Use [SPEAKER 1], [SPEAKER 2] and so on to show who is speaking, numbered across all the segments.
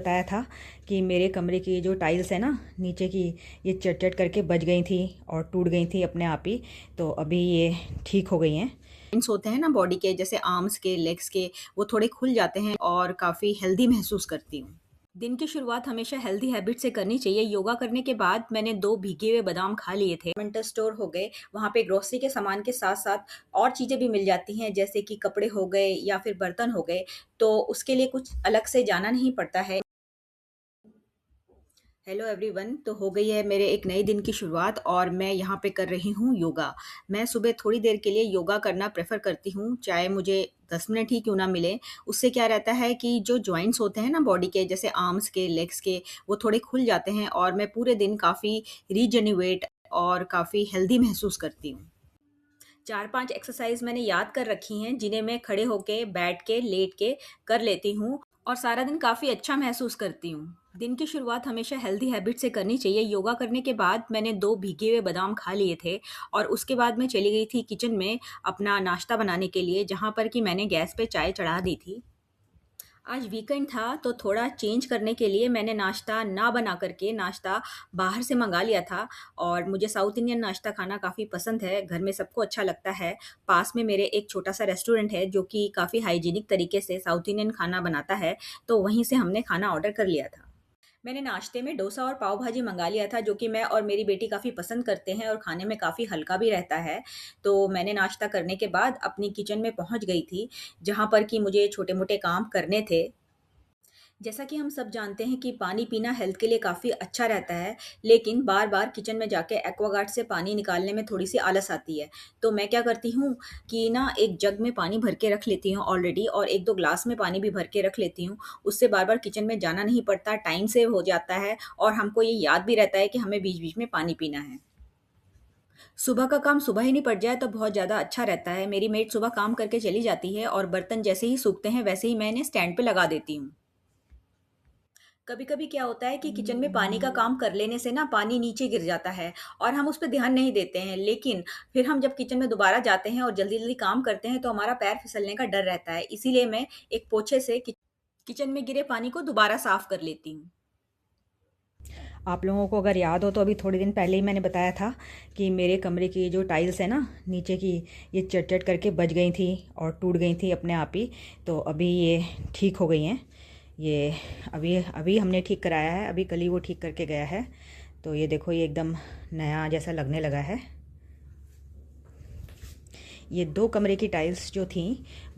[SPEAKER 1] बताया था कि मेरे कमरे की जो टाइल्स है ना नीचे की, ये चट चट करके बज गई थी और टूट गई थी अपने आप ही। तो अभी ये ठीक हो गई हैं।
[SPEAKER 2] जोइंट्स होते हैं ना बॉडी के, जैसे आर्म्स के, लेग्स के, वो थोड़े खुल जाते हैं और काफ़ी हेल्दी महसूस करती हूँ। दिन की शुरुआत हमेशा हेल्दी हैबिट से करनी चाहिए। योगा करने के बाद मैंने 2 भीगे हुए बादाम खा लिए थे। मेंटल स्टोर हो गए, वहाँ पे ग्रोसरी के सामान के साथ-साथ और चीज़ें भी मिल जाती हैं, जैसे कि कपड़े हो गए या फिर बर्तन हो गए, तो उसके लिए कुछ अलग से जाना नहीं पड़ता है। हेलो एवरीवन, तो हो गई है मेरे एक नए दिन की शुरुआत और मैं यहाँ पे कर रही हूँ योगा। मैं सुबह थोड़ी देर के लिए योगा करना प्रेफ़र करती हूँ, चाहे मुझे 10 मिनट ही क्यों ना मिले। उससे क्या रहता है कि जो जॉइंट्स होते हैं ना बॉडी के, जैसे आर्म्स के, लेग्स के, वो थोड़े खुल जाते हैं और मैं पूरे दिन काफ़ी रीजेन्युएट और काफ़ी हेल्दी महसूस करती हूँ। 4-5 एक्सरसाइज़ मैंने याद कर रखी हैं, जिन्हें मैं खड़े होके, बैठ के, लेट के कर लेती हूँ और सारा दिन काफ़ी अच्छा महसूस करती हूँ। दिन की शुरुआत हमेशा हेल्दी हैबिट से करनी चाहिए। योगा करने के बाद मैंने 2 भीगे हुए बादाम खा लिए थे और उसके बाद मैं चली गई थी किचन में अपना नाश्ता बनाने के लिए, जहाँ पर कि मैंने गैस पे चाय चढ़ा दी थी। आज वीकेंड था तो थोड़ा चेंज करने के लिए मैंने नाश्ता ना बना करके नाश्ता बाहर से मंगा लिया था और मुझे साउथ इंडियन नाश्ता खाना काफ़ी पसंद है, घर में सबको अच्छा लगता है। पास में मेरे एक छोटा-सा रेस्टोरेंट है जो कि काफ़ी हाइजीनिक तरीके से साउथ इंडियन खाना बनाता है, तो वहीं से हमने खाना ऑर्डर कर लिया था। मैंने नाश्ते में डोसा और पाव भाजी मँगा लिया था, जो कि मैं और मेरी बेटी काफ़ी पसंद करते हैं और खाने में काफ़ी हल्का भी रहता है। तो मैंने नाश्ता करने के बाद अपनी किचन में पहुँच गई थी, जहाँ पर कि मुझे छोटे-मोटे काम करने थे। जैसा कि हम सब जानते हैं कि पानी पीना हेल्थ के लिए काफ़ी अच्छा रहता है, लेकिन बार-बार किचन में जाके एक्वागार्ड से पानी निकालने में थोड़ी-सी आलस आती है। तो मैं क्या करती हूँ कि ना एक जग में पानी भर के रख लेती हूँ ऑलरेडी और 1-2 ग्लास में पानी भी भर के रख लेती हूँ। उससे बार-बार किचन में जाना नहीं पड़ता, टाइम सेव हो जाता है और हमको ये याद भी रहता है कि हमें बीच-बीच में पानी पीना है। सुबह का काम सुबह ही निपट जाए तो बहुत ज़्यादा अच्छा रहता है। मेरी मेड सुबह काम करके चली जाती है और बर्तन जैसे ही सूखते हैं, वैसे ही मैं इन्हें स्टैंड पे लगा देती हूँ। कभी-कभी क्या होता है कि किचन में पानी का काम कर लेने से ना पानी नीचे गिर जाता है और हम उस पे ध्यान नहीं देते हैं। लेकिन फिर हम जब किचन में दोबारा जाते हैं और जल्दी-जल्दी काम करते हैं तो हमारा पैर फिसलने का डर रहता है। इसीलिए मैं एक पोंछे से किचन में गिरे पानी को दोबारा साफ कर लेती हूँ।
[SPEAKER 1] आप लोगों को अगर याद हो तो अभी थोड़े दिन पहले ही मैंने बताया था कि मेरे कमरे की जो टाइल्स है ना नीचे की, ये चट चट करके बज गई थी और टूट गई थी अपने आप ही। तो अभी ये ठीक हो गई हैं। ये अभी अभी हमने ठीक कराया है, अभी कल ही वो ठीक करके गया है। तो ये देखो, ये एकदम नया जैसा लगने लगा है। ये 2 कमरे की टाइल्स जो थी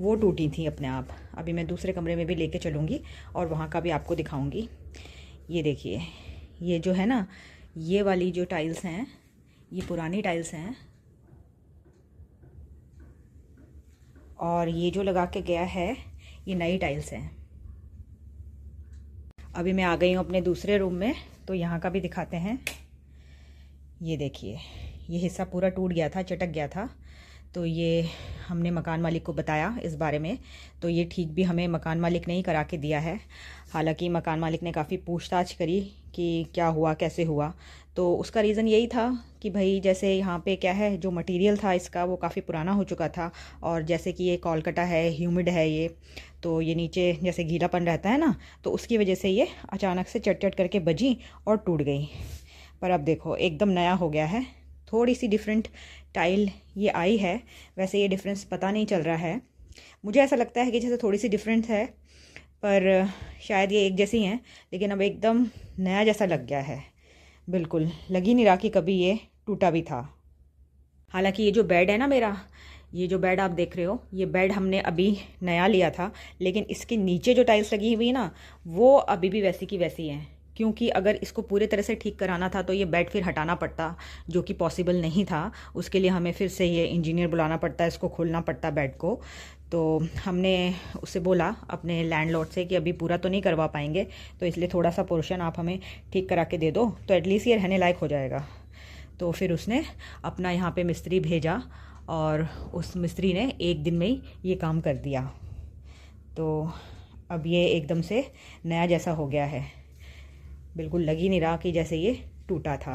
[SPEAKER 1] वो टूटी थी अपने आप। अभी मैं दूसरे कमरे में भी लेके चलूँगी और वहाँ का भी आपको दिखाऊँगी। ये देखिए, ये जो है ना, ये वाली जो टाइल्स हैं, ये पुरानी टाइल्स हैं और ये जो लगा के गया है ये नई टाइल्स हैं। अभी मैं आ गई हूँ अपने दूसरे रूम में, तो यहाँ का भी दिखाते हैं। ये देखिए, ये हिस्सा पूरा टूट गया था, चटक गया था। तो ये हमने मकान मालिक को बताया इस बारे में, तो ये ठीक भी हमें मकान मालिक ने ही करा के दिया है। हालांकि मकान मालिक ने काफ़ी पूछताछ करी कि क्या हुआ, कैसे हुआ। तो उसका रीज़न यही था कि भाई जैसे यहाँ पे क्या है, जो मटेरियल था इसका वो काफ़ी पुराना हो चुका था और जैसे कि ये कोलकाता है, ह्यूमिड है ये, तो ये नीचे जैसे गीलापन रहता है ना, तो उसकी वजह से ये अचानक से चट चट करके बजी और टूट गई। पर अब देखो एकदम नया हो गया है। थोड़ी सी डिफरेंट टाइल ये आई है, वैसे ये डिफरेंस पता नहीं चल रहा है। मुझे ऐसा लगता है कि जैसे थोड़ी सी डिफरेंट है, पर शायद ये एक जैसी हैं, लेकिन अब एकदम नया जैसा लग गया है। बिल्कुल लग ही नहीं रहा कि कभी ये टूटा भी था। हालांकि ये जो बेड है ना मेरा, ये जो बेड आप देख रहे हो, ये बेड हमने अभी नया लिया था, लेकिन इसके नीचे जो टाइल्स लगी हुई है ना, वो अभी भी वैसी की वैसी हैं। क्योंकि अगर इसको पूरे तरह से ठीक कराना था तो ये बेड फिर हटाना पड़ता, जो कि पॉसिबल नहीं था। उसके लिए हमें फिर से ये इंजीनियर बुलाना पड़ता, इसको खोलना पड़ता बेड को। तो हमने उससे बोला अपने लैंडलॉर्ड से कि अभी पूरा तो नहीं करवा पाएंगे, तो इसलिए थोड़ा सा पोर्शन आप हमें ठीक करा के दे दो, तो एटलीस्ट ये रहने लायक हो जाएगा। तो फिर उसने अपना यहाँ पे मिस्त्री भेजा और उस मिस्त्री ने एक दिन में ही ये काम कर दिया। तो अब ये एकदम से नया जैसा हो गया है। बिल्कुल लग ही नहीं रहा कि जैसे ये टूटा था।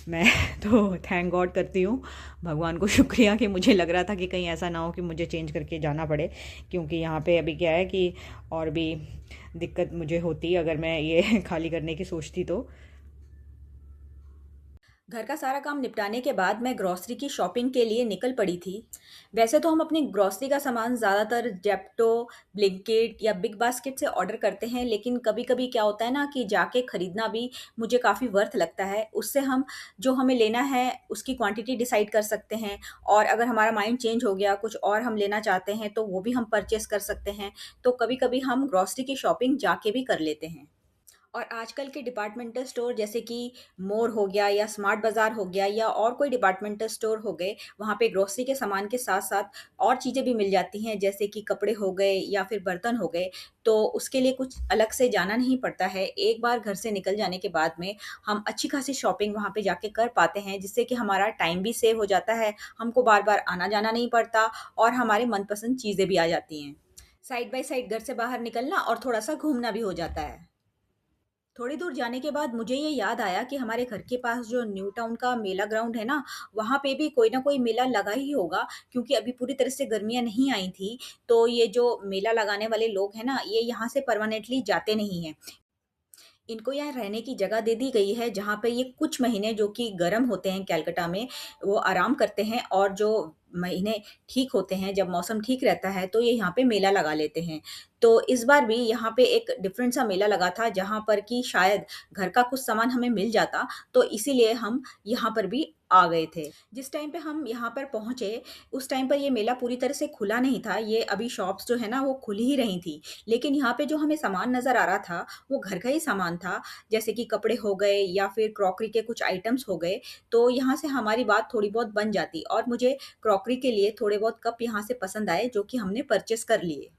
[SPEAKER 1] मैं तो थैंक गॉड करती हूँ, भगवान को शुक्रिया कि मुझे लग रहा था कि कहीं ऐसा ना हो कि मुझे चेंज करके जाना पड़े, क्योंकि यहाँ पे अभी क्या है कि और भी दिक्कत मुझे होती अगर मैं ये खाली करने की सोचती तो।
[SPEAKER 2] घर का सारा काम निपटाने के बाद मैं ग्रॉसरी की शॉपिंग के लिए निकल पड़ी थी। वैसे तो हम अपनी ग्रॉसरी का सामान ज़्यादातर जेप्टो, ब्लिंकिट या बिग बास्केट से ऑर्डर करते हैं, लेकिन कभी-कभी क्या होता है ना कि जाके खरीदना भी मुझे काफ़ी वर्थ लगता है। उससे हम जो हमें लेना है उसकी क्वांटिटी डिसाइड कर सकते हैं, और अगर हमारा माइंड चेंज हो गया, कुछ और हम लेना चाहते हैं तो वो भी हम परचेज़ कर सकते हैं। तो कभी-कभी हम ग्रॉसरी की शॉपिंग जाके भी कर लेते हैं। और आजकल के डिपार्टमेंटल स्टोर जैसे कि मोर हो गया या स्मार्ट बाज़ार हो गया या और कोई डिपार्टमेंटल स्टोर हो गए, वहाँ पे ग्रोसरी के सामान के साथ-साथ और चीज़ें भी मिल जाती हैं, जैसे कि कपड़े हो गए या फिर बर्तन हो गए। तो उसके लिए कुछ अलग से जाना नहीं पड़ता है। एक बार घर से निकल जाने के बाद में हम अच्छी खासी शॉपिंग वहाँ पे जाके कर पाते हैं, जिससे कि हमारा टाइम भी सेव हो जाता है, हमको बार-बार आना-जाना नहीं पड़ता और हमारे मनपसंद चीज़ें भी आ जाती हैं। साइड बाय साइड घर से बाहर निकलना और थोड़ा-सा घूमना भी हो जाता है। थोड़ी दूर जाने के बाद मुझे ये याद आया कि हमारे घर के पास जो न्यू टाउन का मेला ग्राउंड है ना, वहाँ पे भी कोई ना कोई मेला लगा ही होगा, क्योंकि अभी पूरी तरह से गर्मियाँ नहीं आई थी। तो ये जो मेला लगाने वाले लोग हैं ना, ये यहाँ से परमानेंटली जाते नहीं हैं। इनको यहाँ रहने की जगह दे दी गई है, जहाँ पे ये कुछ महीने जो कि गर्म होते हैं कैलकाटा में, वो आराम करते हैं, और जो महीने ठीक होते हैं, जब मौसम ठीक रहता है, तो ये यहाँ पे मेला लगा लेते हैं। तो इस बार भी यहाँ पे एक डिफरेंट सा मेला लगा था, जहाँ पर कि शायद घर का कुछ सामान हमें मिल जाता, तो इसीलिए हम यहाँ पर भी आ गए थे। जिस टाइम पे हम यहाँ पर पहुँचे, उस टाइम पर ये मेला पूरी तरह से खुला नहीं था, ये अभी शॉप्स जो है ना, वो खुली ही रही थी। लेकिन यहाँ पे जो हमें सामान नज़र आ रहा था, वो घर का ही सामान था, जैसे कि कपड़े हो गए या फिर क्रॉकरी के कुछ आइटम्स हो गए। तो यहाँ से हमारी बात थोड़ी बहुत बन जाती, और मुझे क्रॉकरी के लिए थोड़े बहुत कप यहाँ से पसंद आए, जो कि हमने परचेज़ कर लिए।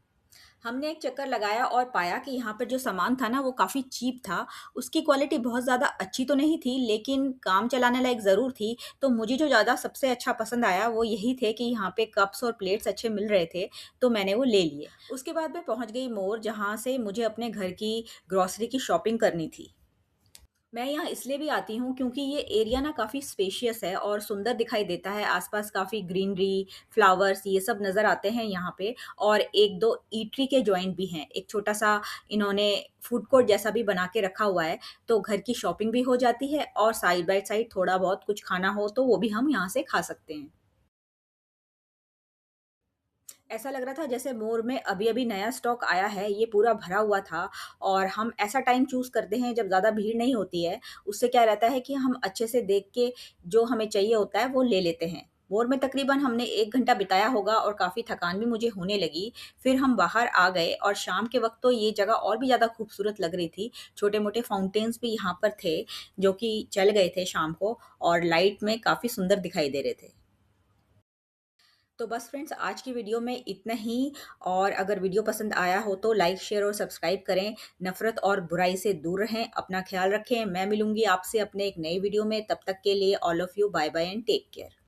[SPEAKER 2] हमने एक चक्कर लगाया और पाया कि यहाँ पर जो सामान था ना, वो काफ़ी चीप था। उसकी क्वालिटी बहुत ज़्यादा अच्छी तो नहीं थी, लेकिन काम चलाने लायक ज़रूर थी। तो मुझे जो ज़्यादा सबसे अच्छा पसंद आया वो यही थे कि यहाँ पे कप्स और प्लेट्स अच्छे मिल रहे थे, तो मैंने वो ले लिए। उसके बाद मैं पहुँच गई मोर, जहाँ से मुझे अपने घर की ग्रॉसरी की शॉपिंग करनी थी। मैं यहाँ इसलिए भी आती हूँ क्योंकि ये एरिया ना काफ़ी स्पेशियस है और सुंदर दिखाई देता है। आसपास काफ़ी ग्रीनरी, फ्लावर्स ये सब नज़र आते हैं यहाँ पे, और 1-2 ईटरी के जॉइंट भी हैं। एक छोटा-सा इन्होंने फूड कोर्ट जैसा भी बना के रखा हुआ है, तो घर की शॉपिंग भी हो जाती है और साइड बाय साइड थोड़ा बहुत कुछ खाना हो तो वो भी हम यहाँ से खा सकते हैं। ऐसा लग रहा था जैसे मोर में अभी-अभी नया स्टॉक आया है, ये पूरा भरा हुआ था, और हम ऐसा टाइम चूज़ करते हैं जब ज़्यादा भीड़ नहीं होती है। उससे क्या रहता है कि हम अच्छे से देख के जो हमें चाहिए होता है वो ले लेते हैं। मोर में तकरीबन हमने 1 घंटा बिताया होगा और काफ़ी थकान भी मुझे होने लगी। फिर हम बाहर आ गए और शाम के वक़्त तो ये जगह और भी ज़्यादा खूबसूरत लग रही थी। छोटे-मोटे फाउंटेन्स भी यहाँ पर थे, जो कि चल गए थे शाम को, और लाइट में काफ़ी सुंदर दिखाई दे रहे थे। तो बस फ्रेंड्स, आज की वीडियो में इतना ही। और अगर वीडियो पसंद आया हो तो लाइक, शेयर और सब्सक्राइब करें। नफ़रत और बुराई से दूर रहें, अपना ख्याल रखें। मैं मिलूँगी आपसे अपने एक नई वीडियो में, तब तक के लिए all of you bye bye and take care.